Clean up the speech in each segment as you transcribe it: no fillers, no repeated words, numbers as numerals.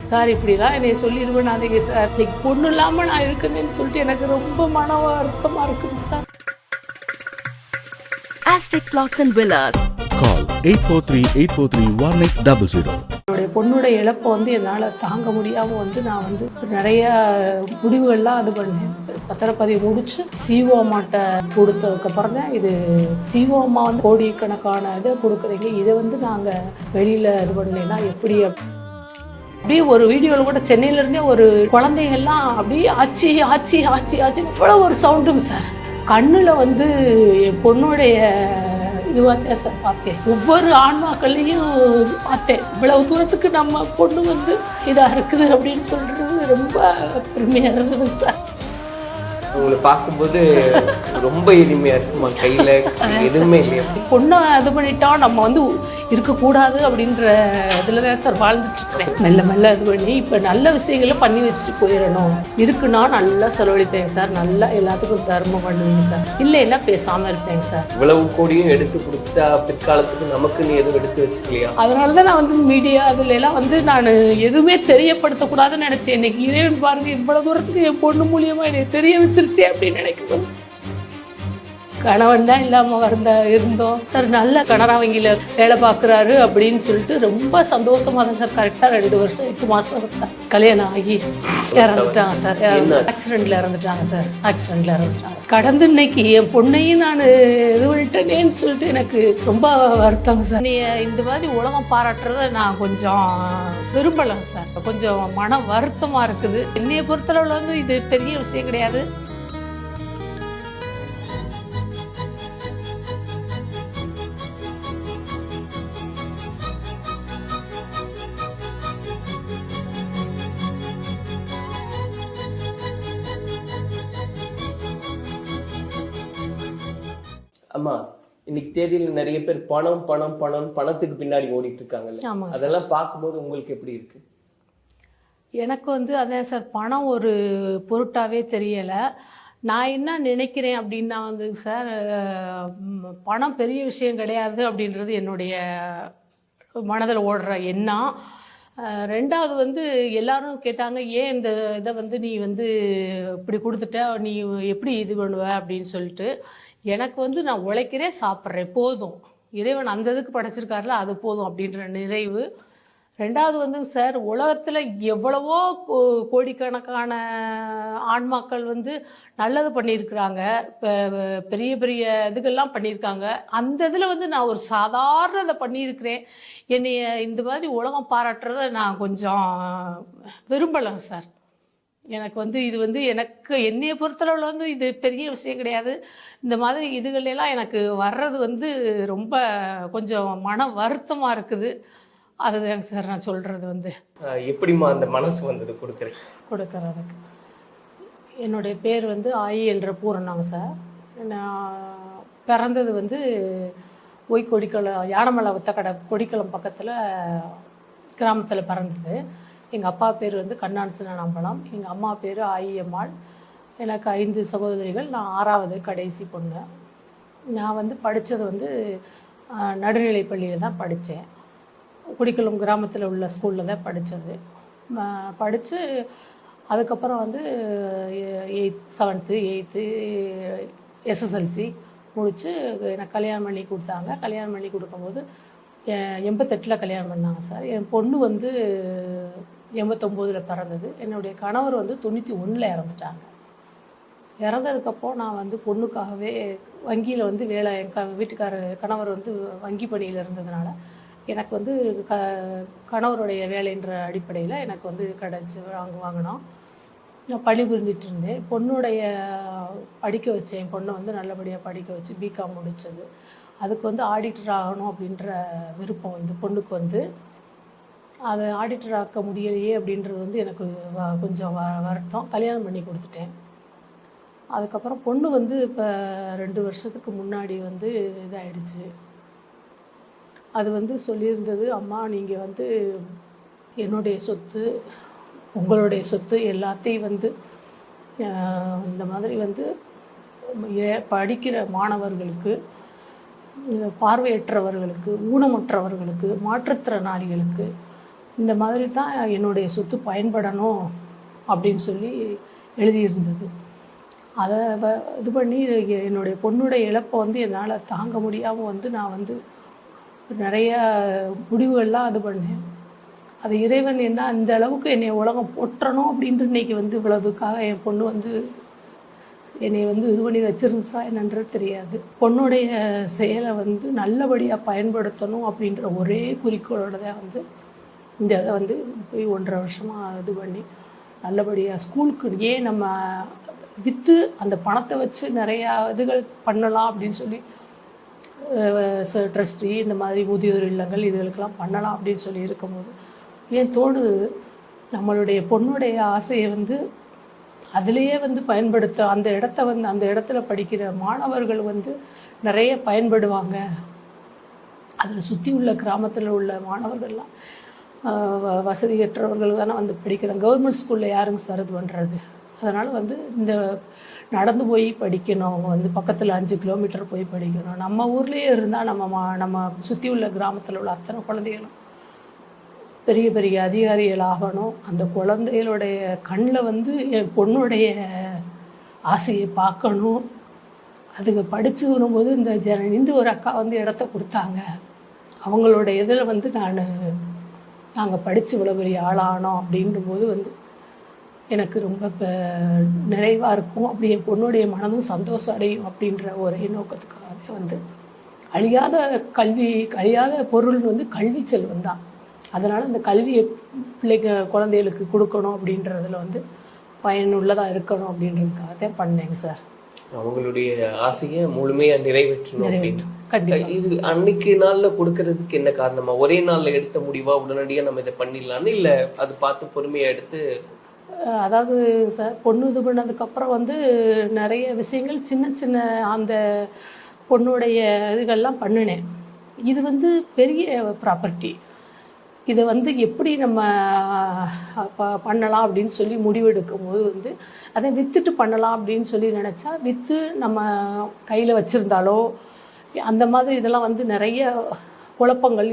Sir இப்படிலாம் என்னை சொல்லி இது பண்ணாதீங்க சார், இன்னைக்கு பொண்ணு இல்லாமல் நான் இருக்கேன்னு சொல்லிட்டு எனக்கு ரொம்ப மன வருத்தமாக இருக்குங்க sir. Aztec Plots and Villas. Call 8438431800. என்னுடைய பொண்ணோட இழப்பை வந்து என்னால் தாங்க முடியாமல் நான் நிறைய முடிவுகள்லாம் இது பண்ணேன். பத்திரப்பதிவு முடிச்சு சிஓ அம்மாட்ட கொடுத்ததுக்கப்புறம் தான் இது சிஓ அம்மா கோடிக்கணக்கான இதை கொடுக்குறீங்க, இதை நாங்கள் வெளியில் இது பண்ணலைன்னா எப்படி? அப்படியே ஒரு வீடியோவில் கூட சென்னையிலேருந்தே ஒரு குழந்தைங்கள்லாம் அப்படியே ஆச்சி ஆச்சி ஆச்சி ஆச்சின்னு இவ்வளோ ஒரு சவுண்டுங்க சார். கண்ணில் என் பொண்ணுடைய இதுவாக சார் பார்த்தேன், ஒவ்வொரு ஆன்மாக்கள்லையும் பார்த்தேன். இவ்வளவு தூரத்துக்கு நம்ம பொண்ணு இதாக இருக்குது அப்படின்னு சொல்கிறது ரொம்ப பெருமையாக இருந்ததுங்க சார். உங்களை பார்க்கும்போது ரொம்ப எளிமையா இருக்குமா, கையில எதுவுமே இல்லையா? பொண்ணை இது பண்ணிட்டா நம்ம இருக்கக்கூடாது அப்படின்ற இதில் தான் சார் வாழ்ந்துட்டு இருக்கிறேன். மெல்ல மெல்ல இது பண்ணி இப்போ நல்ல விஷயங்களை பண்ணி வச்சுட்டு போயிடணும். இருக்குன்னா நல்லா செலவழிப்பேங்க சார், நல்லா எல்லாத்துக்கும் தர்மம் பண்ணுவீங்க சார், இல்லைன்னா பேசாமல் இருப்பேங்க சார். இவ்வளவு கோடியும் எடுத்து கொடுத்தா பிற்காலத்துக்கு நமக்கு நீ எதுவும் எடுத்து வச்சுக்கலையா? அதனால தான் நான் மீடியா அதுல எல்லாம் நான் எதுவுமே தெரியப்படுத்தக்கூடாதுன்னு நினைச்சேன். இன்னைக்கு இறைவன் பாருங்க இவ்வளவு தூரத்துக்கு என் பொண்ணு மூலியமா என்னை தெரிய வச்சிருச்சே அப்படின்னு நினைக்கும். கணவன் தான் இல்லாமல் இருந்தோம் சார், நல்ல கனரா வங்கியில் வேலை பார்க்குறாரு அப்படின்னு சொல்லிட்டு ரொம்ப சந்தோஷமாக தான் சார். கரெக்டாக 2 வருஷம் 8 மாதம் சார் கல்யாணம் ஆகி இறந்துட்டாங்க சார். ஆக்சிடெண்ட்டில் இறந்துட்டாங்க சார், ஆக்சிடெண்ட்டில் இறந்துட்டாங்க. கடந்து இன்னைக்கு என் பொண்ணையும் நான் இது பண்ணிட்டேனேன்னு சொல்லிட்டு எனக்கு ரொம்ப வருத்தங்க சார். நீ இந்த மாதிரி உலகம் பாராட்டுறத நான் கொஞ்சம் விரும்பலைங்க சார், கொஞ்சம் மன வருத்தமாக இருக்குது. என்னைய பொறுத்தளவில் இது பெரிய விஷயம் கிடையாது. அம்மா, இன்னைக்கு தேதியில் நிறைய பேர் பணம் பணம் பணம் பணத்துக்கு பின்னாடி ஓடிட்டு இருக்காங்கல்ல, அதெல்லாம் பார்க்கும்போது உங்களுக்கு எப்படி இருக்கு? எனக்கு அதான் சார், பணம் ஒரு பொருட்டாவே தெரியல. நான் என்ன நினைக்கிறேன் அப்படின்னா சார், பணம் பெரிய விஷயம் கிடையாது அப்படின்றது என்னுடைய மனதில் ஓடுற எண்ணம். ரெண்டாவது எல்லாரும் கேட்டாங்க, ஏன் இந்த இதை நீ இப்படி கொடுத்துட்ட, நீ எப்படி இது பண்ணுவ அப்படின்னு சொல்லிட்டு. எனக்கு நான் உழைக்கிறேன், சாப்பிட்றேன், போதும், இறைவன் அந்த இதுக்கு படைச்சிருக்காருல அது போதும் அப்படின்ற நிறைவு. ரெண்டாவது சார், உலகத்தில் எவ்வளவோ கோடிக்கணக்கான ஆன்மாக்கள் நல்லது பண்ணியிருக்கிறாங்க, பெரிய பெரிய இதுகள்லாம் பண்ணியிருக்காங்க. அந்த இதில் நான் ஒரு சாதாரண இதை பண்ணியிருக்கிறேன். என்னைய இந்த மாதிரி உலகம் பாராட்டுறத நான் கொஞ்சம் விரும்பலைங்க சார். எனக்கு இது எனக்கு என்னைய பொறுத்தளவில் இது பெரிய விஷயம் கிடையாது. இந்த மாதிரி இதுகளெல்லாம் எனக்கு வர்றது ரொம்ப கொஞ்சம் மன வருத்தமாக இருக்குது. அதுதாங்க சார் நான் சொல்கிறது. எப்படிமா அந்த மனசு வந்தது கொடுக்கறதுக்கு? என்னுடைய பேர் ஆயி என்ற பூரணாங்க சார். நான் பிறந்தது கொடிக்குளம், யானமலை ஒத்தக்கடை கொடிக்குளம் பக்கத்தில் கிராமத்தில் பிறந்தது. எங்கள் அப்பா பேர் கண்ணான் சின்னம்பலம், எங்கள் அம்மா பேர் ஆயியம்மாள். எனக்கு 5 சகோதரிகள், நான் 6வது கடைசி பொண்ணு. நான் படித்தது நடுநிலைப் பள்ளியில் தான் படித்தேன். குடிக்குளம் கிராமத்தில் உள்ள ஸ்கூலில் தான் படித்தது. படித்து அதுக்கப்புறம் 8th 7th 8th SSLC முடித்து எனக்கு கல்யாணம் பண்ணி கொடுத்தாங்க. கல்யாணம் பண்ணி கொடுக்கும்போது 88 கல்யாணம் பண்ணாங்க சார். என் பொண்ணு 89 பிறந்தது. என்னுடைய கணவர் 91 இறந்துட்டாங்க. இறந்ததுக்கப்புறம் நான் பொண்ணுக்காகவே வங்கியில் வேலை, என் கணவர் வங்கி பணியில் இருந்ததுனால எனக்கு கணவருடைய வேலைன்ற அடிப்படையில் எனக்கு கிடச்சி வாங்கினோம். நான் பணி புரிஞ்சிட்டு இருந்தேன். பொண்ணுடைய படிக்க வச்சேன். என் பொண்ணை நல்லபடியாக படிக்க வச்சு பிகாம் முடித்தது. அதுக்கு ஆடிட்டர் ஆகணும் அப்படின்ற விருப்பம் பொண்ணுக்கு அதை ஆடிட்டர் ஆக்க முடியலையே அப்படின்றது எனக்கு கொஞ்சம் வருத்தம். கல்யாணம் பண்ணி கொடுத்துட்டேன். அதுக்கப்புறம் பொண்ணு இப்போ 2 வருஷத்துக்கு முன்னாடி இதாகிடுச்சு. அது சொல்லியிருந்தது, அம்மா நீங்கள் என்னுடைய சொத்து, உங்களுடைய சொத்து எல்லாத்தையும் இந்த மாதிரி படிக்கிற மாணவர்களுக்கு, பார்வையற்றவர்களுக்கு, ஊனமுற்றவர்களுக்கு, மாற்றுத்திறனாளிகளுக்கு இந்த மாதிரி தான் என்னுடைய சொத்து பயன்படணும் அப்படின்னு சொல்லி எழுதியிருந்தது. அதை இது பண்ணி என்னுடைய பொண்ணுடைய இழப்பை வந்து என்னால் தாங்க முடியாமல் வந்து நான் வந்து நிறைய முடிவுகள்லாம் இது பண்ணேன். அது இறைவன் என்ன அந்த அளவுக்கு என்னை உலகம் போற்றணும் அப்படின்ட்டு இன்னைக்கு வந்து இவ்வளவுக்காக என் பொண்ணு வந்து என்னை வந்து இது பண்ணி வச்சிருந்துச்சா என்னன்றது தெரியாது. பொண்ணுடைய செயலை வந்து நல்லபடியாக பயன்படுத்தணும் அப்படின்ற ஒரே குறிக்கோளோட தான் வந்து இந்த இதை வந்து போய் 1.5 வருஷமாக இது பண்ணி நல்லபடியாக ஸ்கூலுக்கு ஏன் நம்ம விற்று அந்த பணத்தை வச்சு நிறையா இதுகள் பண்ணலாம் அப்படின்னு சொல்லி ட்ரஸ்டி இந்த மாதிரி முதியோர் இல்லங்கள் இதுகளுக்கெல்லாம் பண்ணலாம் அப்படின்னு சொல்லி இருக்கும்போது ஏன் தோணுது நம்மளுடைய பொண்ணுடைய ஆசையை வந்து அதிலேயே வந்து பயன்படுத்த அந்த இடத்துல படிக்கிற மாணவர்கள் வந்து நிறைய பயன்படுவாங்க. அதில் சுற்றி உள்ள கிராமத்தில் உள்ள மாணவர்கள்லாம் வசதியற்றவர்கள் தானே வந்து படிக்கிறாங்க. கவர்மெண்ட் ஸ்கூலில் யாருங்க சார் இது பண்ணுறது? அதனால் வந்து இந்த நடந்து போய் படிக்கணும். அவங்க வந்து பக்கத்தில் 5 கிலோமீட்டர் போய் படிக்கணும். நம்ம ஊர்லேயே இருந்தால் நம்ம சுற்றி உள்ள கிராமத்தில் உள்ள அத்தனை குழந்தைகளும் பெரிய பெரிய அதிகாரிகள் ஆகணும். அந்த குழந்தைகளுடைய கண்ணில் வந்து என் பொண்ணுடைய ஆசையை பார்க்கணும். அதுங்க படித்து வரும்போது இந்த நின்று ஒரு அக்கா வந்து இடத்த கொடுத்தாங்க. அவங்களோட இதில் வந்து நாங்கள் படித்து இவ்வளோ பெரிய ஆளானோம் அப்படின்னும்போது வந்து எனக்கு ரொம்ப நிறைவாக இருக்கும். அப்படி என் பொண்ணுடைய மனதும் சந்தோஷம் அடையும் அப்படின்ற ஒரே நோக்கத்துக்காகவே வந்து அழியாத பொருள் வந்து கல்வி செல்வம் தான். அதனால் அந்த கல்வியை குழந்தைகளுக்கு கொடுக்கணும் அப்படின்றதுல வந்து பயனுள்ளதாக இருக்கணும் அப்படின்றதுக்காக தான் பண்ணேங்க சார். அவங்களுடைய ஆசையை முழுமையா நிறைவேற்றணும். இது அன்னைக்கு நாள்ல கொடுக்கறதுக்கு என்ன காரணமா? ஒரே நாள்ல எடுத்த முடிவா உடனடியா நம்ம இதை பண்ணிடலான்னு இல்ல அது பார்த்து பொறுமையா எடுத்து? அதாவது சார் பொண்ணு இது பண்ணதுக்கப்புறம் வந்து நிறைய விஷயங்கள் சின்ன சின்ன அந்த பொண்ணுடைய இதுகள்லாம் பண்ணினேன். இது வந்து பெரிய ப்ராப்பர்ட்டி. இதை வந்து எப்படி நம்ம பண்ணலாம் அப்படின்னு சொல்லி முடிவெடுக்கும் போது வந்து அதை விற்றுட்டு பண்ணலாம் அப்படின்னு சொல்லி நினச்சா விற்று நம்ம கையில் வச்சுருந்தாலோ அந்த மாதிரி இதெல்லாம் வந்து நிறைய குழப்பங்கள்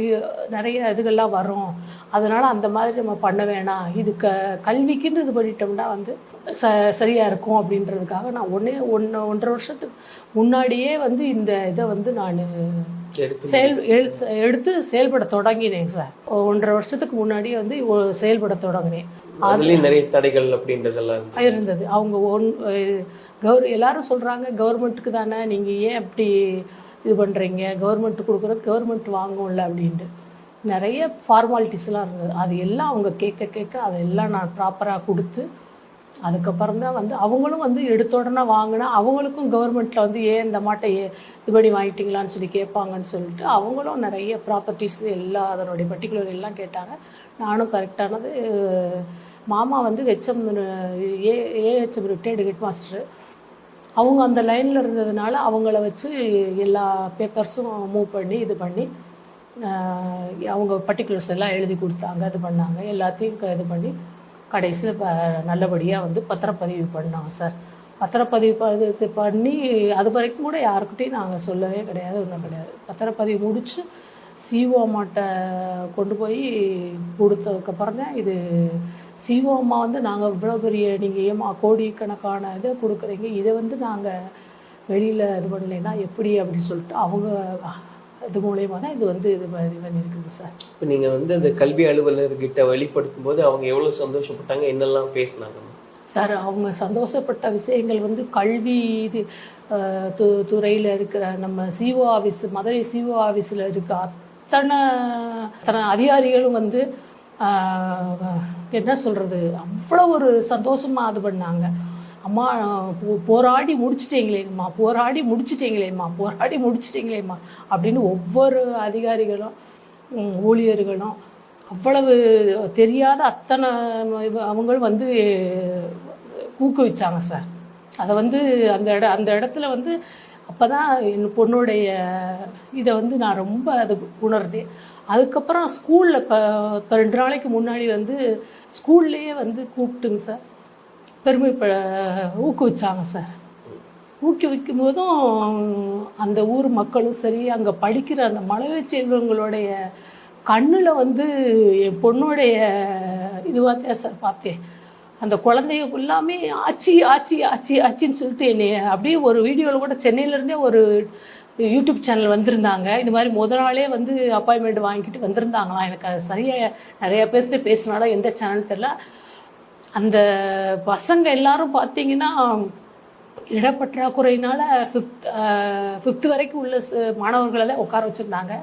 நிறைய இதுகள்லாம் வரும். அதனால் அந்த மாதிரி நம்ம பண்ண வேணாம். இது கல்விக்குன்னு இது பண்ணிட்டோம்னா வந்து சரியாக இருக்கும் அப்படின்றதுக்காக நான் 1.5 வருஷத்துக்கு முன்னாடியே வந்து இந்த இதை வந்து நான் எடுத்து செயல்பட தொடங்கினேன் சார். 1.5 வருஷத்துக்கு முன்னாடியே வந்து செயல்பட தொடங்கினேன். நிறைய தடைகள் அப்படின்றதெல்லாம் இருந்தது. அவங்க எல்லாரும் சொல்றாங்க கவர்மெண்ட்டுக்கு தானே நீங்க ஏன் அப்படி இது பண்றீங்க, கவர்மெண்ட் கொடுக்குறது கவர்மெண்ட் வாங்கும்ல அப்படின்ட்டு நிறைய ஃபார்மாலிட்டிஸ்லாம் இருந்தது. அது எல்லாம் அவங்க கேட்க அதெல்லாம் நான் ப்ராப்பராக கொடுத்து அதுக்கப்புறம் தான் வந்து அவங்களும் வந்து எடுத்த உடனே வாங்கினா அவங்களுக்கும் கவர்மெண்ட்டில் வந்து ஏன் இந்த மாட்டை இது பண்ணி வாங்கிட்டீங்களான்னு சொல்லி கேட்பாங்கன்னு சொல்லிட்டு அவங்களும் நிறைய ப்ராப்பர்ட்டிஸ் எல்லாம் அதனுடைய பர்டிகுலர் எல்லாம் கேட்டாங்க. நானும் கரெக்டானது மாமா வந்து ஏஹெச்எம் ரிட்டையர்டு ஹெட் மாஸ்டர். அவங்க அந்த லைனில் இருந்ததுனால அவங்கள வச்சு எல்லா பேப்பர்ஸும் மூவ் பண்ணி இது பண்ணி அவங்க பர்டிகுலர்ஸ் எல்லாம் எழுதி கொடுத்தாங்க. இது பண்ணாங்க எல்லாத்தையும் இது பண்ணி கடைசியில் இப்போ நல்லபடியாக வந்து பத்திரப்பதிவு பண்ணோம் சார். பத்திரப்பதிவு பண்ணி அது வரைக்கும் கூட யாருக்கிட்டையும் நாங்கள் சொல்லவே கிடையாது, ஒன்றும் கிடையாது. பத்திரப்பதிவு முடித்து சிஓ அம்மாட்ட கொண்டு போய் கொடுத்ததுக்கப்புறம் தான் இது சிஓ அம்மா வந்து நாங்கள் இவ்வளோ பெரிய நீங்கள் ஏமா கோடிக்கணக்கான இதை கொடுக்குறீங்க, இதை வந்து நாங்கள் வெளியில் இது பண்ணலைன்னா எப்படி அப்படின்னு சொல்லிட்டு அவங்க இது மூலயமா தான் இது வந்து இது பண்ணியிருக்குது சார். இப்போ நீங்கள் வந்து அந்த கல்வி அலுவலர்கிட்ட வெளிப்படுத்தும் போது அவங்க எவ்வளோ சந்தோஷப்பட்டாங்க, என்னெல்லாம் பேசினாங்க சார்? அவங்க சந்தோஷப்பட்ட விஷயங்கள் வந்து கல்வி இது துறையில் இருக்கிற நம்ம சிஓ ஆஃபீஸ், மதுரை சிஓ ஆஃபீஸில் இருக்க அத்தனை அதிகாரிகளும் வந்து என்ன சொல்கிறது அவ்வளோ ஒரு சந்தோஷமாக இது பண்ணாங்க. அம்மா போராடி முடிச்சிட்டீங்களேம்மா அப்படின்னு ஒவ்வொரு அதிகாரிகளும் ஊழியர்களும் அவ்வளவு தெரியாத அத்தனை அவங்களும் வந்து ஊக்குவிச்சாங்க சார். அதை வந்து அந்த இடத்துல வந்து அப்போ தான் என் பொண்ணுடைய இதை வந்து நான் ரொம்ப அது உணர்ந்தேன். அதுக்கப்புறம் ஸ்கூலில் இப்போ 2 நாளைக்கு முன்னாடி வந்து ஸ்கூல்லையே வந்து கூப்பிட்டுங்க சார் ஊக்குவிச்சாங்க சார். ஊக்குவிக்கும் போதும் அந்த ஊர் மக்களும் சரி அங்கே படிக்கிற அந்த மழலை செல்வங்களுடைய கண்ணுல வந்து என் பொண்ணுடைய இதுவாக தான் சார் பார்த்தேன். அந்த குழந்தைங்க எல்லாமே ஆச்சி ஆச்சி ஆச்சி ஆச்சின்னு சொல்லிட்டு என்னை அப்படியே ஒரு வீடியோவில் கூட சென்னையிலேருந்தே ஒரு யூடியூப் சேனல் வந்திருந்தாங்க. இது மாதிரி நாளே வந்து அப்பாயின்மெண்ட் வாங்கிட்டு வந்திருந்தாங்களாம். எனக்கு அது சரியாக நிறைய பேர்கிட்ட பேசினாலும் எந்த சேனல் தெரியல. அந்த பசங்க எல்லாரும் பார்த்தீங்கன்னா இடப்பற்றாக்குறையினால ஃபிஃப்த் வரைக்கும் உள்ள மாணவர்களை தான் உட்கார வச்சுருந்தாங்க.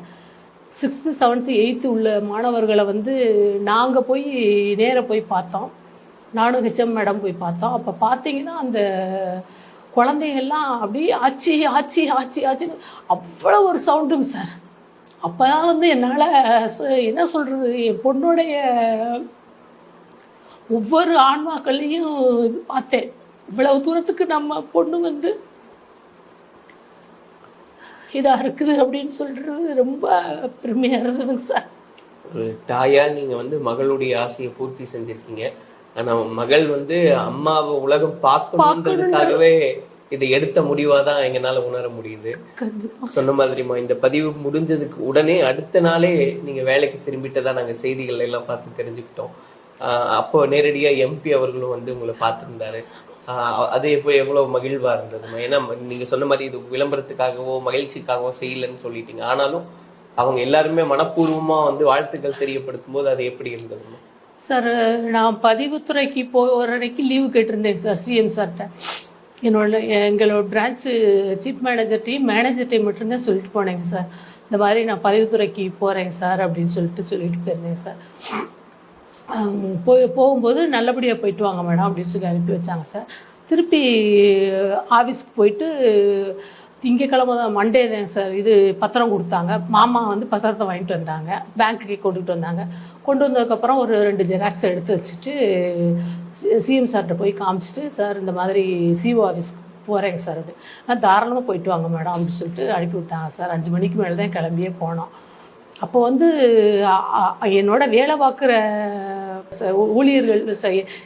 6th 7th 8th உள்ள மாணவர்களை வந்து நாங்கள் போய் நேராக போய் பார்த்தோம். நானும் ஹெச்எம் மேடம் போய் பார்த்தோம். அப்போ பார்த்தீங்கன்னா அந்த குழந்தைங்கள்லாம் அப்படியே ஆச்சி ஆச்சி ஆச்சி ஆச்சின்னு அவ்வளோ ஒரு சவுண்டுங்க சார். அப்போ தான் வந்து என்னால் என்ன சொல்கிறது, என் பொண்ணுடைய ஒவ்வொரு ஆன்மாக்களையும் பார்த்தேன். இவ்வளவு தூரத்துக்கு நம்ம பொண்ணு வந்து இதாக இருக்குது அப்படின்னு சொல்கிறது ரொம்ப பெருமையாக இருந்ததுங்க சார். ஒரு தாயா நீங்க வந்து மகளுடைய ஆசையை பூர்த்தி செஞ்சிருக்கீங்க. ஆனா மகள் வந்து அம்மாவை உலகம் பார்க்கணுன்றதுக்காகவே இதை எடுத்த முடிவாதான் எங்கனால உணர முடியுது. சொன்ன மாதிரிமா இந்த பதிவு முடிஞ்சதுக்கு உடனே அடுத்த நாளே நீங்க வேலைக்கு திரும்பிட்டதா நாங்க செய்திகள் எல்லாம் பார்த்து தெரிஞ்சுக்கிட்டோம். அப்போ நேரடியா எம்பி அவர்களும் வந்து உங்களை பார்த்திருந்தாரு. அது எப்போ எவ்வளவு மகிழ்வா இருந்ததுமா? ஏன்னா நீங்க சொன்ன மாதிரி இது விளம்பரத்துக்காகவோ மகிழ்ச்சிக்காகவோ செய்யலன்னு சொல்லிட்டீங்க. ஆனாலும் அவங்க எல்லாருமே மனப்பூர்வமா வந்து வாழ்த்துக்கள் தெரியப்படுத்தும் போது அது எப்படி இருந்ததுமா? சார், நான் பதிவுத்துறைக்கு ஒரு அன்னைக்கு லீவு கேட்டிருந்தேன் சார் சிஎம் சார்கிட்ட. எங்களோட பிரான்ச்சு சீஃப் மேனேஜர்கிட்டையும் மட்டும்தான் சொல்லிட்டு போனேங்க சார். இந்த மாதிரி நான் பதிவுத்துறைக்கு போகிறேங்க சார் அப்படின்னு சொல்லிட்டு போயிருந்தேன் சார். போகும்போது நல்லபடியாக போயிட்டு வாங்க மேடம் அப்படின்னு சொல்லி அனுப்பி வச்சாங்க சார். திருப்பி ஆஃபீஸ்க்கு போயிட்டு திங்கக்கிழமை தான் மண்டே தான் சார் இது பத்திரம் கொடுத்தாங்க. மாமா வந்து பத்திரத்தை வாங்கிட்டு வந்தாங்க, பேங்க்குக்கு கொண்டுகிட்டு வந்தாங்க. கொண்டு வந்ததுக்கப்புறம் ஒரு 2 ஜெராக்ஸ் எடுத்து வச்சுட்டு சிஎம் சார்கிட்ட போய் காமிச்சிட்டு, சார் இந்த மாதிரி சிஓ ஆஃபீஸ்க்கு போகிறேங்க சார் அது தாராளமாக போயிட்டு வாங்க மேடம் அப்படின்னு சொல்லிட்டு அனுப்பி விட்டாங்க சார். 5 மணிக்கு மேலே தான் கிளம்பியே போனோம். அப்போ வந்து என்னோட வேலை பார்க்குற ஊழியர்கள்,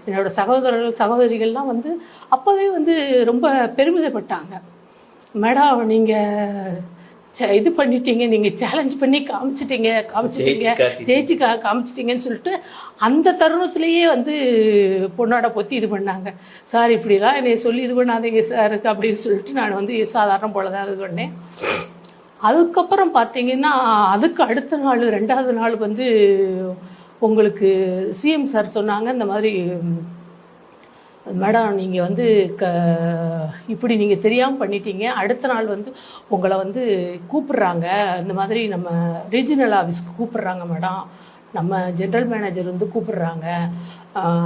என்னோட சகோதரிகள்லாம் வந்து அப்போவே வந்து ரொம்ப பெருமிதப்பட்டாங்க. மேடம் நீங்கள் இது பண்ணிட்டீங்க, நீங்கள் சேலஞ்ச் பண்ணி ஜெயிச்சு காமிச்சிட்டீங்கன்னு சொல்லிட்டு அந்த தருணத்திலேயே வந்து பொண்ணோட பொத்தி இது பண்ணாங்க. சார் இப்படிலாம் என்னை சொல்லி இது பண்ணாதீங்க சார் அப்படின்னு சொல்லிட்டு நான் வந்து சாதாரண போல தான் இது பண்ணேன். அதுக்கப்புறம் பார்த்தீங்கன்னா அதுக்கு அடுத்த நாள் 2வது நாள் வந்து உங்களுக்கு சிஎம் சார் சொன்னாங்க, இந்த மாதிரி மேடம் நீங்கள் வந்து இப்படி நீங்கள் தெரியாமல் பண்ணிட்டீங்க, அடுத்த நாள் வந்து உங்களை வந்து கூப்பிட்றாங்க, இந்த மாதிரி நம்ம ரீஜனல் ஆஃபீஸ்க்கு கூப்பிட்றாங்க மேடம், நம்ம ஜென்ரல் மேனேஜர் வந்து கூப்பிட்றாங்க,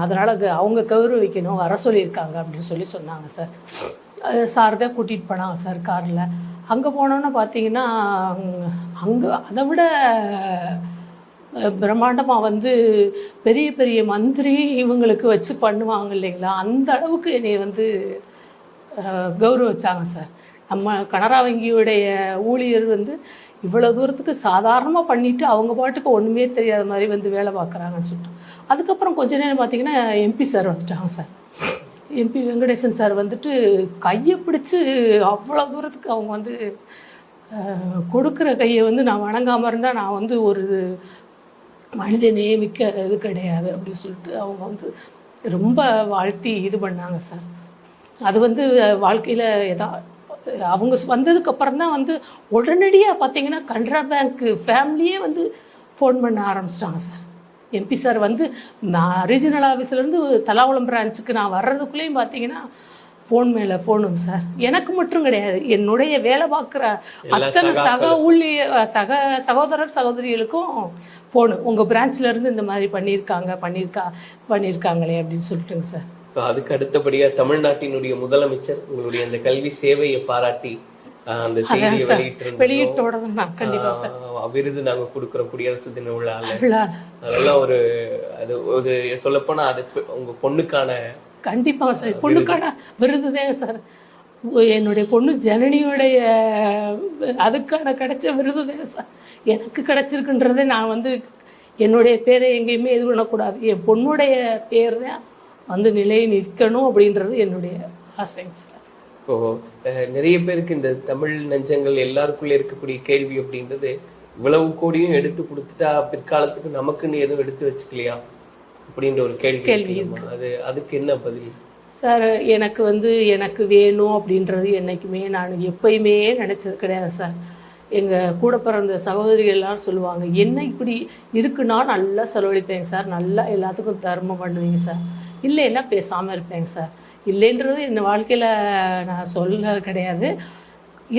அதனால் அவங்க கௌரவிக்கணும், வர சொல்லியிருக்காங்க அப்படின்னு சொன்னாங்க சார். சார் தான் கூட்டிகிட்டு போனாங்க சார் காரில். அங்கே போனோன்னு பார்த்தீங்கன்னா அங்கே அதை விட பிரம்மாண்டமாக வந்து பெரிய பெரிய மந்திரி இவங்களுக்கு வச்சு பண்ணுவாங்க இல்லைங்களா, அந்த அளவுக்கு என்னை வந்து கௌரவிச்சாங்க சார். நம்ம கனரா வங்கியுடைய ஊழியர் வந்து இவ்வளோ தூரத்துக்கு சாதாரணமாக பண்ணிவிட்டு அவங்க பாட்டுக்கு ஒன்றுமே தெரியாத மாதிரி வந்து வேலை பார்க்குறாங்கன்னு சொல்லிட்டு. அதுக்கப்புறம் கொஞ்ச நேரம் பார்த்தீங்கன்னா எம்பி சார் வந்துட்டாங்க சார். எம்பி வெங்கடேசன் சார் வந்துட்டு கையை பிடிச்சி அவ்வளோ தூரத்துக்கு அவங்க வந்து கொடுக்குற கையை வந்து நான் வணங்காமல் இருந்தால் நான் வந்து ஒரு மனித நியமிக்க இது கிடையாது அப்படின்னு சொல்லிட்டு அவங்க வந்து ரொம்ப வாழ்த்தி இது பண்ணாங்க சார். அது வந்து வாழ்க்கையில் அவங்க வந்ததுக்கப்புறம் தான் வந்து உடனடியாக பார்த்தீங்கன்னா கனரா பேங்க் ஃபேமிலியே வந்து ஃபோன் பண்ண ஆரம்பிச்சிட்டாங்க சார். எம்பி சார் வந்து நான் ரீஜனல் ஆஃபீஸ்லேருந்து தலாகுளம் பிரான்ச்சுக்கு நான் வர்றதுக்குள்ளேயும் பார்த்தீங்கன்னா ஃபோன் மேலே ஃபோனுங்க சார். எனக்கு மட்டும் கிடையாது, என்னுடைய வேலை பார்க்குற அத்தனை சகோதரர் சகோதரிகளுக்கும் ஃபோனு, உங்கள் பிரான்ச்லேருந்து இந்த மாதிரி பண்ணியிருக்காங்களே அப்படின்னு சொல்லிட்டுங்க சார். அதுக்கு அடுத்தபடியாக தமிழ்நாட்டினுடைய முதலமைச்சர் உங்களுடைய அந்த கல்வி சேவையை பாராட்டி அந்த செய்தியை வெளியிட்டோட கண்டிப்பா சார் விருது நாங்க கொடுக்குறோம் குடியரசு தின விழால. அதெல்லாம் ஒரு அது ஒரு சொல்லப்போனா அது உங்க பொண்ணுக்கான கண்டிப்பா சார் பொண்ணுக்கான விருது தான் சார். என்னுடைய பொண்ணு ஜனனியுடைய அதுக்கான கிடைச்ச விருது தான் சார் எனக்கு கிடைச்சிருக்குன்றதே. நான் வந்து என்னுடைய பேரை எங்கேயுமே இது பண்ணக்கூடாது, என் பொண்ணுடைய பேர் தான் வந்து நிலை நிற்கணும் அப்படின்றது என்னுடைய ஆசைங்க சார். இப்போ நிறைய பேருக்கு இந்த தமிழ் நெஞ்சங்கள் எல்லாருக்குள்ள இருக்கக்கூடிய கேள்வி அப்படின்றது, இவ்வளவு கோடியும் எடுத்து கொடுத்துட்டா பிற்காலத்துக்கு நமக்குன்னு எதுவும் எடுத்து வச்சுக்கலையா அப்படின்ற ஒரு கேள்வி அதுக்கு என்ன பதில்? சார் எனக்கு எனக்கு வேணும் அப்படின்றது என்னைக்குமே நான் எப்பயுமே நினைச்சது கிடையாது சார். எங்கள் கூட பிறந்த சகோதரிகள் எல்லாம் சொல்லுவாங்க, என்ன இப்படி இருக்குன்னா நல்லா செலவழிப்பேங்க சார், நல்லா எல்லாத்துக்கும் தர்மம் பண்ணுவீங்க சார், இல்லைன்னா பேசாமல் இருப்பேங்க சார். இல்லைன்றது என் வாழ்க்கையில் நான் சொல்லது கிடையாது.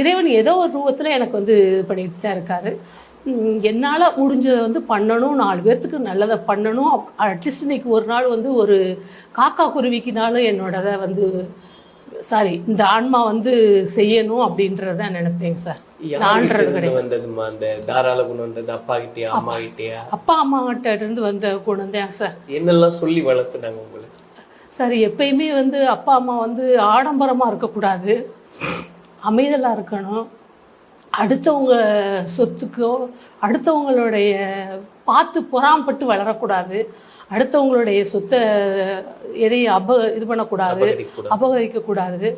இறைவன் ஏதோ ஒரு ரூபத்தில் எனக்கு இது பண்ணிட்டு தான் இருக்காரு. என்னால் முடிஞ்சதை பண்ணணும், 4 பேர்த்துக்கு நல்லதை பண்ணணும். அட்லீஸ்ட் இன்னைக்கு ஒரு நாள் ஒரு காக்கா குருவிக்குனாலும் என்னோடதை இந்த ஆன்மா செய்யணும் அப்படின்றத நினைப்பேங்க சார். நான்றது கிடையாது. அந்த தாராள குணம் அப்பா கிட்டயா அம்மா கிட்டயா? அப்பா அம்மா கிட்ட இருந்து வந்த குணம் தான் சார். என்னெல்லாம் சொல்லி வளர்த்துனாங்க உங்களுக்கு? சார் எப்பயுமே அப்பா அம்மா ஆடம்பரமா இருக்கக்கூடாது, அமைதலா இருக்கணும், அடுத்தவங்க சொத்துக்கோ அடுத்தவங்களுடைய பார்த்து பொறாமப்பட்டு வளரக்கூடாது, அடுத்தவங்களுடைய சொத்தை எதையும் இது பண்ணக்கூடாது, அபகரிக்க கூடாது,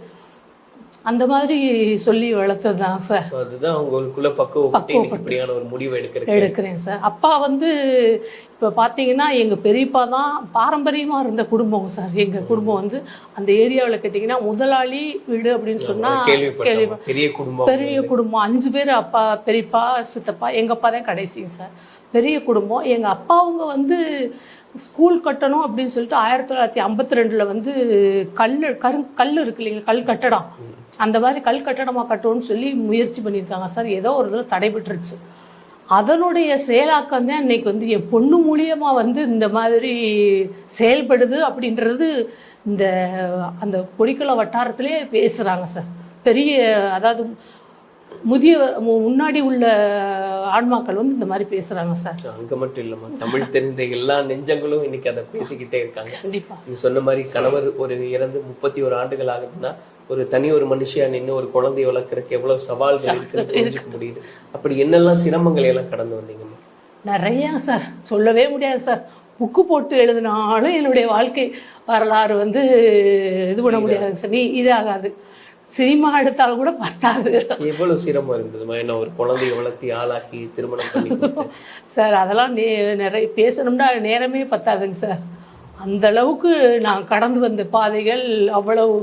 அந்த மாதிரி சொல்லி வளர்த்தது தான் சார். அதுதான் உங்களுக்குள்ள பக்குவப்பட்டு ஒரு முடிவை எடுக்கிறேன் சார். அப்பா இப்போ பார்த்தீங்கன்னா எங்கள் பெரியப்பா தான் பாரம்பரியமாக இருந்த குடும்பம் சார். எங்கள் குடும்பம் அந்த ஏரியாவில் கேட்டிங்கன்னா முதலாளி வீடு அப்படின்னு சொன்னால் பெரிய குடும்பம். 5 பேர், அப்பா, பெரியப்பா, சித்தப்பா, எங்கள் அப்பா தான் கடைசிங்க சார். பெரிய குடும்பம். எங்கள் அப்பா அவங்க ஸ்கூல் கட்டணும் அப்படின்னு சொல்லிட்டு 1952 கல் இருக்கு இல்லைங்களா, கல் கட்டடம், அந்த மாதிரி கல் கட்டடமாக கட்டணும்னு சொல்லி முயற்சி பண்ணியிருக்காங்க சார். ஏதோ ஒரு இதில் தடைபட்டுருச்சு. அதனுடைய செயலாக்கம் தான் இன்னைக்கு என் பொண்ணு மூலியமா இந்த மாதிரி செயல்படுது அப்படின்றது அந்த கொடிக்குள வட்டாரத்திலே பேசுறாங்க சார். பெரிய அதாவது முன்னாடி உள்ள ஆன்மாக்கள் இந்த மாதிரி பேசுறாங்க சார். அங்க மட்டும் இல்லம்மா, தமிழ் தெரிந்த எல்லா நெஞ்சங்களும் இன்னைக்கு அதை பேசிக்கிட்டே இருக்காங்க. கண்டிப்பா நீ சொன்ன மாதிரி கணவர் இறந்து 31 ஆண்டுகள் ஆகுதுன்னா ஒரு மனுஷியா நின்று ஒரு குழந்தைய வளர்க்கறதுக்கு எவ்வளவு சவால்கள் இருக்குன்னு தெரிஞ்சுக்க முடியுது. அப்படி என்னெல்லாம் சிரமங்களை எல்லாம் கடந்து வந்தீங்கம்மா? நிறைய சார், சொல்லவே முடியாது சார். புக்கு போட்டு எழுதினாலும் என்னுடைய வாழ்க்கை வரலாறு இது பண்ண முடியாது சார். இதாகாது. சினிமா எடுத்தாலும் கூட பத்தாது. எவ்வளவு சிரமம் இருந்ததுமா என்ன ஒரு குழந்தைய வளர்த்தி ஆளாக்கி திருமணம் பண்ணி சார்? அதெல்லாம் நிறைய பேசணும்னா நேரமே பத்தாதுங்க சார். அந்த அளவுக்கு நான் கடந்து வந்த பாதைகள் அவ்வளவு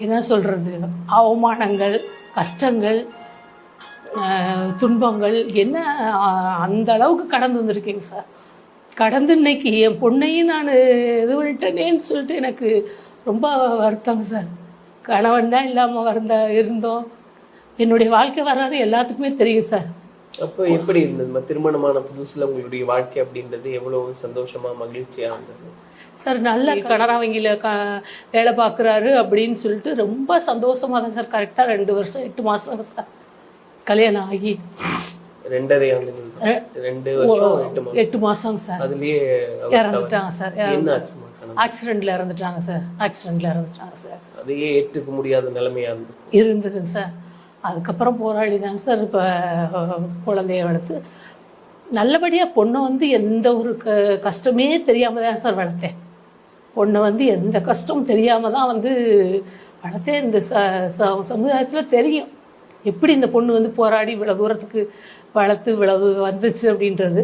என்ன சொல்றது, அவமானங்கள், கஷ்டங்கள், துன்பங்கள் என்ன அந்த அளவுக்கு கடந்து வந்திருக்கேங்க சார். கடந்து இன்னைக்கு என் பொண்ணையும் நான் இது பண்ணிட்டேனேன்னு சொல்லிட்டு எனக்கு ரொம்ப வருத்தம் சார். கணவன் தான் இல்லாமல் இருந்தோம். என்னுடைய வாழ்க்கை வரலாறு எல்லாத்துக்குமே தெரியும் சார். அப்போ எப்படி இருந்தது திருமணமான புதுசுல உங்களுடைய வாழ்க்கை அப்படின்றது? எவ்வளவு சந்தோஷமா மகிழ்ச்சியா இருந்தது சார்? நல்ல கனரா வங்கியில வேலை பார்க்குறாரு அப்படின்னு சொல்லிட்டு ரொம்ப சந்தோஷமா தான் சார். கரெக்டா 2 வருஷம் 8 மாசம் சார் கல்யாணம் ஆகி. 2.5 ஆண்டுகள் 2 வருஷம் 8 மாசம் சார். அதுலயே இறந்துட்டாங்க சார். ஆக்சிடென்ட்ல இறந்துட்டாங்க சார். அதையே ஏற்றுக்க முடியாத நிலைமையா இருந்ததுங்க சார். அதுக்கப்புறம் போராடி தாங்க சார் இப்போ குழந்தைய வளர்த்து நல்லபடியாக பொண்ணை எந்த ஒரு கஷ்டமே தெரியாமல் தான் சார் வளர்த்தேன். பொண்ணை எந்த கஷ்டமும் தெரியாமல் தான் வளர்த்தேன். இந்த சமுதாயத்தில் தெரியும் எப்படி இந்த பொண்ணு போராடி இவ்வளோ தூரத்துக்கு வளர்த்து இவ்வளவு வந்துச்சு அப்படின்றது.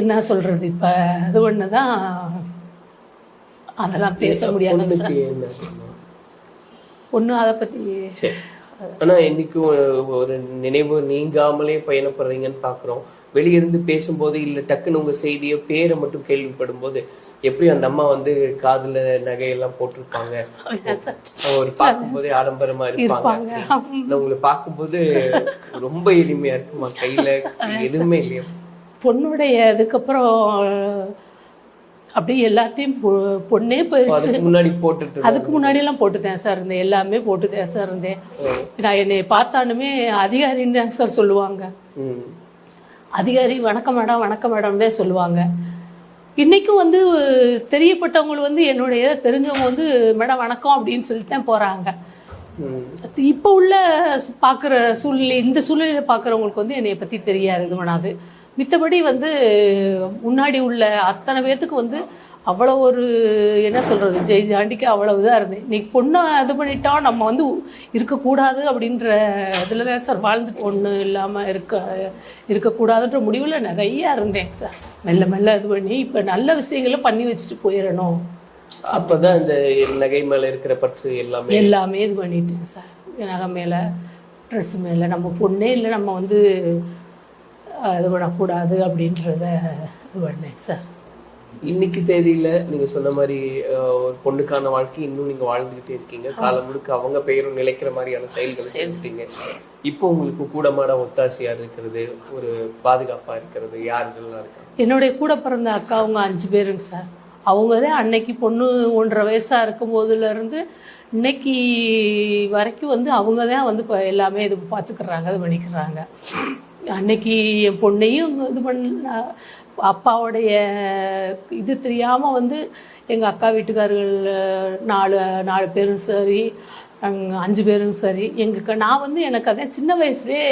என்ன சொல்கிறது, இப்போ அது ஒன்று தான், அதெல்லாம் பேச முடியாது சார். பொண்ணு அதை பற்றி ஆனா இன்னைக்கு ஒரு நினைவு நீங்காமலே பயணப்படுறீங்கன்னு பாக்குறோம். வெளியிருந்து பேசும்போது இல்ல டக்குன்னு உங்க செய்தியோ பேரை மட்டும் கேள்விப்படும் போது எப்படி அந்த அம்மா காதுல நகையெல்லாம் போட்டிருப்பாங்க, ஒரு பார்க்கும் போதே ஆடம்பரமா இருப்பாங்க. உங்களை பார்க்கும்போது ரொம்ப எளிமையா இருக்குமா, கையில எதுவுமே இல்லையா? பொண்ணுடைய அதுக்கப்புறம் அப்படியே எல்லாத்தையும் பொண்ணே போயிடுச்சு. அதுக்கு முன்னாடி எல்லாம் போட்டுட்டேன் சார் இருந்தேன், எல்லாமே போட்டுட்டேன் சார் இருந்தேன். நான் என்னை பார்த்தாலுமே அதிகாரின்னு தான் சார் சொல்லுவாங்க. அதிகாரி வணக்கம் மேடம் தான் சொல்லுவாங்க. இன்னைக்கும் தெரியப்பட்டவங்க என்னுடைய தெரிஞ்சவங்க மேடம் வணக்கம் அப்படின்னு சொல்லிட்டு தான் போறாங்க. இப்போ உள்ள பாக்குற சூழ்நிலை, இந்த சூழ்நிலையில பாக்குறவங்களுக்கு என்னைய பத்தி தெரியாது, இது பண்ணாது. மித்தபடி முன்னாடி உள்ள அத்தனை பேத்துக்கு அவ்வளோ ஒரு என்ன சொல்கிறது, ஜெய் ஜாண்டிக்கு அவ்வளோ இதாக இருந்தேன். இன்னைக்கு பொண்ணை இது பண்ணிட்டோம் நம்ம வந்து இருக்கக்கூடாது அப்படின்ற இதில் தான் சார் வாழ்ந்து பொண்ணு இல்லாமல் இருக்கக்கூடாதுன்ற முடிவில் நிறையா இருந்தேன் சார். மெல்ல மெல்ல இது பண்ணி இப்போ நல்ல விஷயங்களை பண்ணி வச்சுட்டு போயிடணும். அப்போதான் இந்த நகை மேலே இருக்கிற பற்று எல்லாமே இது பண்ணிட்டேன் சார். நகை மேலே, ட்ரெஸ் மேலே, நம்ம பொண்ணே இல்லை நம்ம வந்து இது பண்ணக்கூடாது அப்படின்றத இது பண்ணேன் சார். இன்னைக்கு தேதியில நீங்க சொன்ன மாதிரி ஒரு பொண்ணுக்கான வாழ்க்கை இன்னும் நீங்க வாழ்ந்துகிட்டே இருக்கீங்க. காலம் முழுக்க அவங்க பெயரும் நிலைக்கிற மாதிரியான செயல்களை செஞ்சுட்டீங்க. இப்போ உங்களுக்கு கூடமாட ஒத்தாசையா இருக்கிறது, ஒரு பாதுகாப்பா இருக்கிறது யாருக்கெல்லாம் இருக்காங்க? என்னுடைய கூட பிறந்த அக்கா அவங்க 5 பேருங்க சார். அவங்க தான் அன்னைக்கு பொண்ணு 1.5 வயசா இருக்கும் போதுலேருந்து இன்னைக்கு வரைக்கும் வந்து அவங்க தான் வந்து இப்போ எல்லாமே இது பார்த்துக்கிறாங்க, இது பண்ணிக்கிறாங்க. அன்னைக்கு என் பொண்ணையும் இது பண்ண அப்பாவுடைய இது தெரியாமல் வந்து எங்கள் அக்கா வீட்டுக்காரர்கள் 4 பேரும் சரி, 5 பேரும் சரி, நான் வந்து எனக்கு அதான் சின்ன வயசுலேயே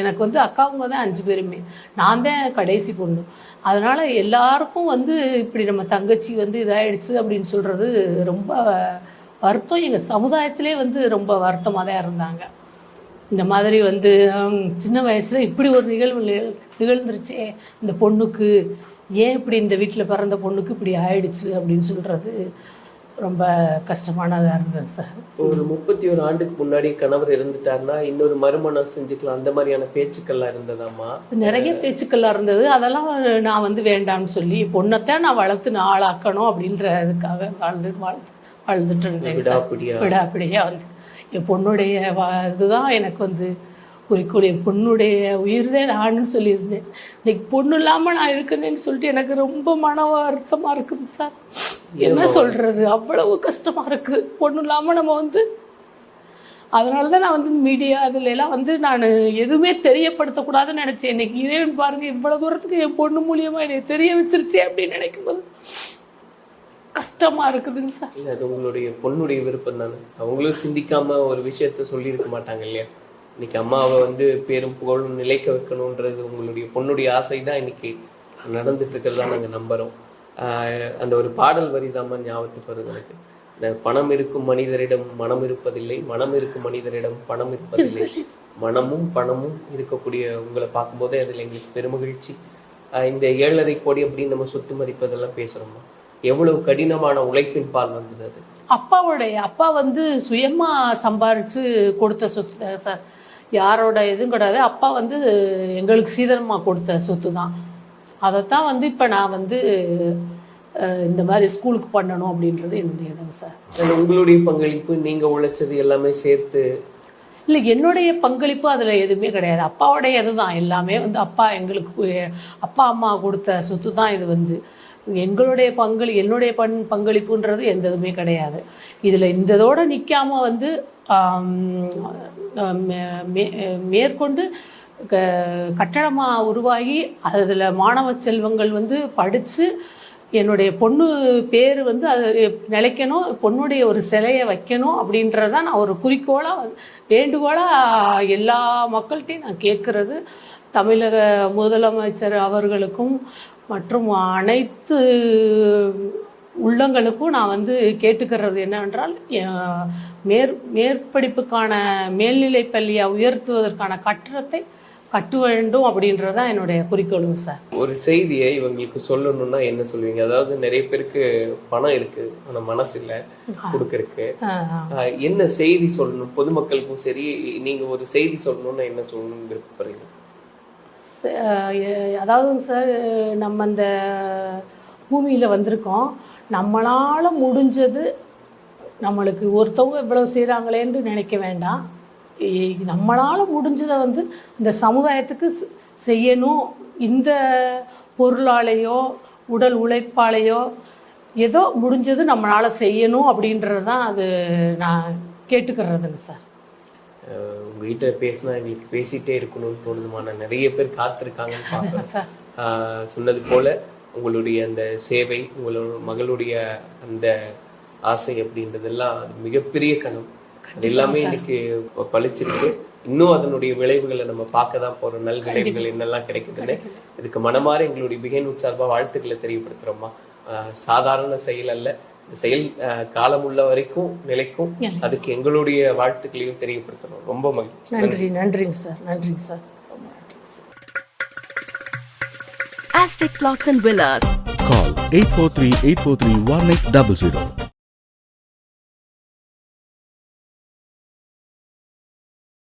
எனக்கு வந்து அக்காவுங்க தான் 5 பேருமே. நான் தான் கடைசி பொண்ணு. அதனால் எல்லாருக்கும் வந்து இப்படி நம்ம தங்கச்சி வந்து இதாகிடுச்சு அப்படின்னு சொல்கிறது ரொம்ப வருத்தம். எங்கள் சமுதாயத்திலே வந்து ரொம்ப வருத்தமாக தான் இருந்தாங்க. இந்த மாதிரி வந்து சின்ன வயசில் இப்படி ஒரு நிகழ்வு நிகழ்ந்துருச்சே இந்த பொண்ணுக்கு, ஏன் இப்படி இந்த வீட்டில் பிறந்த பொண்ணுக்கு இப்படி ஆயிடுச்சு அப்படின்னு சொல்கிறது ரொம்ப கஷ்டமானதாக இருந்தது சார். ஒரு 31 ஆண்டுக்கு முன்னாடி கணவர் இருந்துட்டாருன்னா இன்னொரு மறுமணம் செஞ்சுக்கலாம் அந்த மாதிரியான பேச்சுக்கள்லாம் இருந்ததாமா? நிறைய பேச்சுக்கள்லாம் இருந்தது. அதெல்லாம் நான் வந்து வேண்டாம்னு சொல்லி பொண்ணைத்தான் நான் வளர்த்து ஆளாக்கணும் அப்படின்றதுக்காக வாழ்ந்துட்டு இருந்தேன். விடாப்பிடியா வந்து என் பொண்ணுடைய இதுதான் எனக்கு வந்து குறிக்கோள். என் பொண்ணுடைய உயிர்தே நான்னு சொல்லியிருந்தேன். இன்னைக்கு பொண்ணு இல்லாமல் நான் இருக்கேன்னு சொல்லிட்டு எனக்கு ரொம்ப மன வருத்தமாக இருக்குது சார். என்ன சொல்கிறது, அவ்வளவு கஷ்டமாக இருக்குது பொண்ணு இல்லாமல் நம்ம வந்து. அதனால தான் நான் வந்து மீடியா இதுலலாம் வந்து நான் எதுவுமே தெரியப்படுத்தக்கூடாதுன்னு நினச்சேன். இன்னைக்கு இறைவன் பாருங்கள் இவ்வளோ தூரத்துக்கு என் பொண்ணு மூலியமாக என்னை தெரிய வச்சிருச்சே அப்படின்னு நினைக்கும் போது கஷ்டமா இருக்குதுங்க சார். இல்ல அது உங்களுடைய பொண்ணுடைய விருப்பம் தானே. அவங்களும் சிந்திக்காம ஒரு விஷயத்த சொல்லி இருக்க மாட்டாங்க இல்லையா? இன்னைக்கு அம்மாவை வந்து பேரும் புகழும் நிலைக்க வைக்கணும்ன்றது உங்களுடைய பொண்ணுடைய ஆசை தான் இன்னைக்கு நடந்துட்டு இருக்கிறதா நாங்க நம்புறோம். அந்த ஒரு பாடல் வரி தான் ஞாபகத்துக்கு வருது எனக்கு. இந்த பணம் இருக்கும் மனிதரிடம் மனம் இருப்பதில்லை, மனம் இருக்கும் மனிதரிடம் பணம் இருப்பதில்லை, மனமும் பணமும் இருக்கக்கூடிய உங்களை பார்க்கும்போதே அதுல எங்களுக்கு பெருமகிழ்ச்சி. இந்த 7.5 கோடி அப்படின்னு நம்ம சொத்து மதிப்பதெல்லாம் பேசுறோமா? எவ்வளவு கடினமான உழைப்பின் பால் வந்தது அது. அப்பா வந்து சுயமா சம்பாரிச்சு கொடுத்த சொத்து சார். யாரோட இதுவும் கிடையாது. அப்பா வந்து எங்களுக்கு சீதனமா கொடுத்த சொத்து தான். அதைத்தான் வந்து இப்ப நான் வந்து இந்த மாதிரி ஸ்கூலுக்கு பண்ணணும் அப்படின்றது என்னுடைய இதுங்க சார். உங்களுடைய பங்களிப்பு நீங்க உழைச்சது எல்லாமே சேர்த்து? இல்லை, என்னுடைய பங்களிப்பு அதுல எதுவுமே கிடையாது. அப்பாவுடைய இதுதான் எல்லாமே வந்து எங்களுக்கு அப்பா அம்மா கொடுத்த சொத்து தான் இது வந்து. என்னுடைய பங்களிப்புன்றது எந்த இதுவுமே கிடையாது. இதில் இதோட நிற்காம வந்து மேற்கொண்டு கட்டடமாக உருவாகி அதில் மாணவ செல்வங்கள் வந்து படித்து என்னுடைய பொண்ணு பேர் வந்து அது நிலைக்கணும், பொண்ணுடைய ஒரு சிலையை வைக்கணும் அப்படின்றதான் நான் ஒரு குறிக்கோளாக வேண்டுகோளாக எல்லா மக்கள்கிட்டையும் நான் கேட்குறது. தமிழக முதலமைச்சர் அவர்களுக்கும் மற்றும் அனைத்து உள்ளங்களுக்கும் நான் வந்து கேட்டுக்கிறது என்னவென்றால், மேற்படிப்புக்கான மேல்நிலை பள்ளியை உயர்த்துவதற்கான கட்டடத்தை கட்ட வேண்டும் அப்படின்றதான் என்னுடைய குறிக்கோளுங்க சார். ஒரு செய்தியை இவங்களுக்கு சொல்லணும்னா என்ன சொல்லுவீங்க? அதாவது நிறைய பேருக்கு பணம் இருக்கு ஆனா மனசு இல்ல கொடுக்கறதுக்கு. என்ன செய்தி சொல்லணும் பொதுமக்களுக்கும் சரி, நீங்க ஒரு செய்தி சொல்லணும்னா என்ன சொல்லணும்னு விருப்பப்படுறீங்க? அதாவதுங்க சார், நம்ம இந்த பூமியில் வந்திருக்கோம். நம்மளால் முடிஞ்சது, நம்மளுக்கு ஒருத்தவங்க இவ்வளவு செய்கிறாங்களேன்னு நினைக்க வேண்டாம். நம்மளால் முடிஞ்சதை வந்து இந்த சமுதாயத்துக்கு செய்யணும். இந்த பொருளாலேயோ உடல் உழைப்பாலேயோ ஏதோ முடிஞ்சது நம்மளால் செய்யணும் அப்படின்றது தான் அது நான் கேட்டுக்கிறதுங்க சார். உங்ககிட்ட பேசினா எங்களுக்கு பேசிட்டே இருக்கணும்னு தோணுதுமான நிறைய பேர் காத்திருக்காங்கன்னு பார்க்குறேன். சொன்னது போல உங்களுடைய அந்த சேவை, உங்களோட மகளுடைய அந்த ஆசை அப்படின்றதெல்லாம் மிகப்பெரிய கனவு. எல்லாமே இன்னைக்கு பழிச்சிருக்கு. இன்னும் அதனுடைய விளைவுகளை நம்ம பார்க்க தான் போறோம். நல் விளைவுகள் என்னெல்லாம் கிடைக்குதுன்னு இதுக்கு மனமாற எங்களுடைய பிகைன் சார்பா வாழ்த்துக்களை தெரியப்படுத்துறோம்மா. சாதாரண செயல் அல்ல. இந்த செயல் காலம் உள்ள வரைக்கும் நிலைக்கும். அதுக்கு எங்களுடைய வாழ்த்துக்களையும் தெரியப்படுத்தணும். ரொம்ப மகிழ்ச்சி. நன்றிங்க சார். நன்றிங்க sir. Aztec Plots and Villas. Call 843-843-1800.